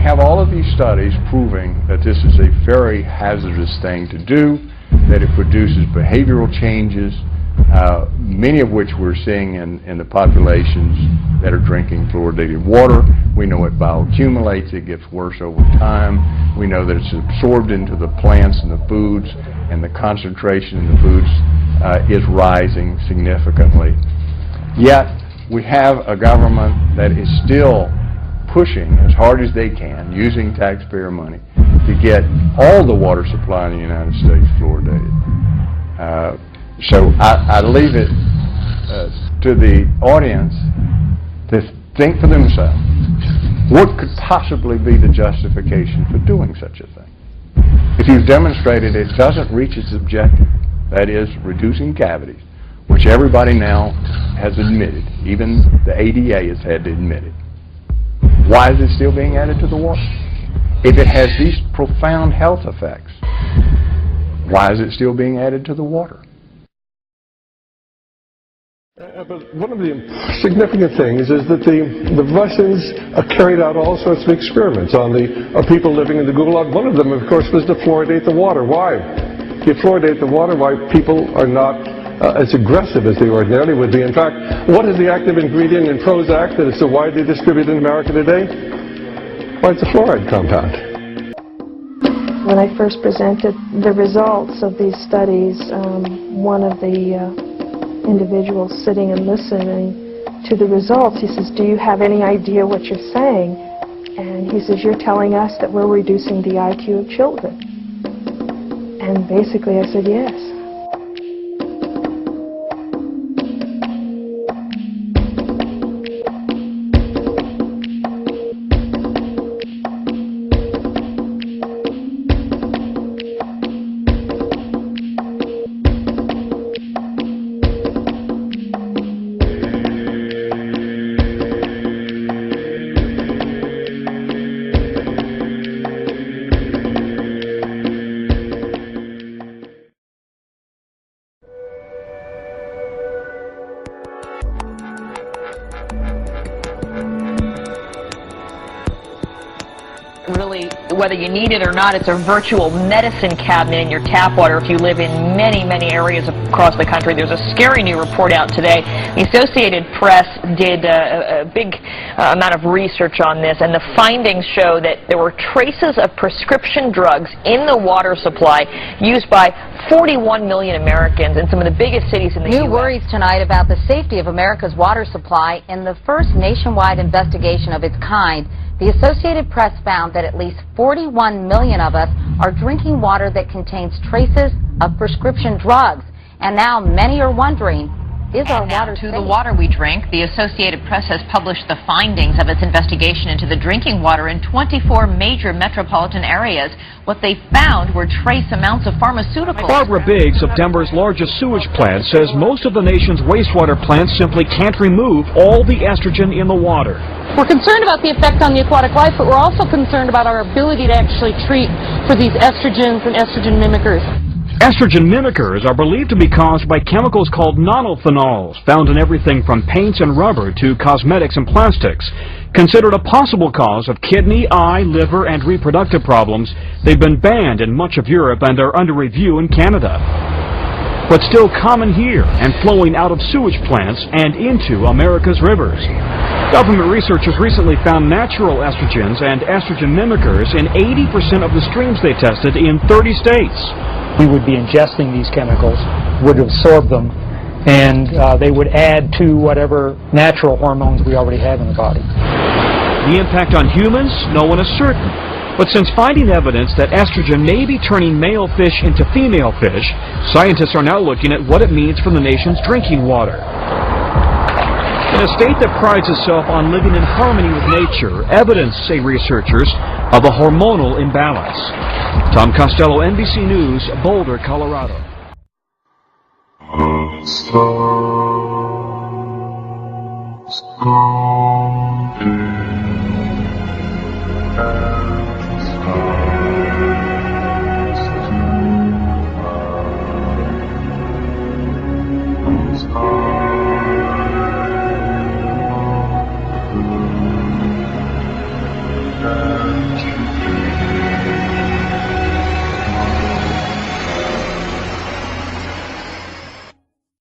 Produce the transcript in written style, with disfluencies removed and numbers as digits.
have all of these studies proving that this is a very hazardous thing to do, that it produces behavioral changes, many of which we're seeing in the populations that are drinking fluoridated water. We know it bioaccumulates, it gets worse over time. We know that it's absorbed into the plants and the foods, and the concentration in the foods is rising significantly. Yet, we have a government that is still pushing as hard as they can, using taxpayer money, to get all the water supply in the United States fluoridated. So I leave it to the audience to think for themselves. What could possibly be the justification for doing such a thing? If you've demonstrated it doesn't reach its objective, that is, reducing cavities, which everybody now has admitted, even the ADA has had to admit it, why is it still being added to the water? If it has these profound health effects, why is it still being added to the water? But one of the significant things is that the Russians carried out all sorts of experiments on the people living in the Gulag. One of them, of course, was to fluoridate the water. Why? If you fluoridate the water, why people are not as aggressive as they ordinarily would be. In fact, what is the active ingredient in Prozac that is so widely distributed in America today? Well, it's a fluoride compound. When I first presented the results of these studies, one of the individuals sitting and listening to the results, he says, "Do you have any idea what you're saying?" And he says, "You're telling us that we're reducing the IQ of children." And basically I said, yes. Really, whether you need it or not, it's a virtual medicine cabinet in your tap water if you live in many, many areas across the country. There's a scary new report out today. The Associated Press did a big amount of research on this, and the findings show that there were traces of prescription drugs in the water supply used by 41 million Americans in some of the biggest cities in the U.S. New worries tonight about the safety of America's water supply. In the first nationwide investigation of its kind, the Associated Press found that at least 41 million of us are drinking water that contains traces of prescription drugs. And now many are wondering, is our water safe? To the water we drink, the Associated Press has published the findings of its investigation into the drinking water in 24 major metropolitan areas. What they found were trace amounts of pharmaceuticals. Barbara Biggs of Denver's largest sewage plant says most of the nation's wastewater plants simply can't remove all the estrogen in the water. We're concerned about the effect on the aquatic life, but we're also concerned about our ability to actually treat for these estrogens and estrogen mimickers. Estrogen mimickers are believed to be caused by chemicals called nonylphenols, found in everything from paints and rubber to cosmetics and plastics. Considered a possible cause of kidney, eye, liver, and reproductive problems, they've been banned in much of Europe and are under review in Canada. But still common here and flowing out of sewage plants and into America's rivers. Government researchers recently found natural estrogens and estrogen mimickers in 80% of the streams they tested in 30 states. We would be ingesting these chemicals, would absorb them, and they would add to whatever natural hormones we already have in the body. The impact on humans, no one is certain. But since finding evidence that estrogen may be turning male fish into female fish, scientists are now looking at what it means for the nation's drinking water. In a state that prides itself on living in harmony with nature, evidence, say researchers, of a hormonal imbalance. Tom Costello, NBC News, Boulder, Colorado. Stars